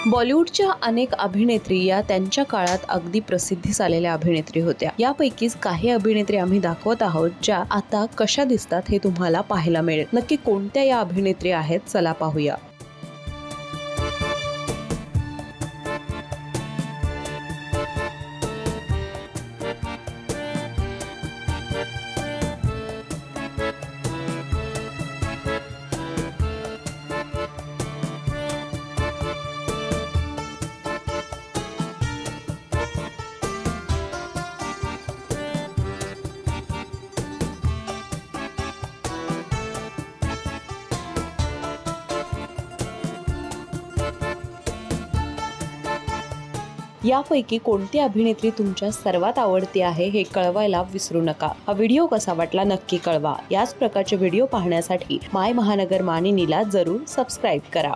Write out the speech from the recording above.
बॉलिवूडच्या अनेक अभिनेत्री या त्यांच्या काळात अगदी प्रसिद्धीस आलेल्या अभिनेत्री होत्या। यापैकीच काही अभिनेत्री आम्ही दाखवत आहोत ज्या आता कशा दिसतात हे तुम्हाला पाहायला मिळेल। नक्की कोणत्या या अभिनेत्री आहेत चला पाहूया। यापैकी कोणती अभिनेत्री तुमच्या सर्वात आवडती आहे हे कळवायला विसरू नका। हा व्हिडिओ कसा वाटला नक्की कळवा। याच प्रकारचे व्हिडिओ पाहण्यासाठी माय महानगर मानिनीला जरूर सबस्क्राइब करा।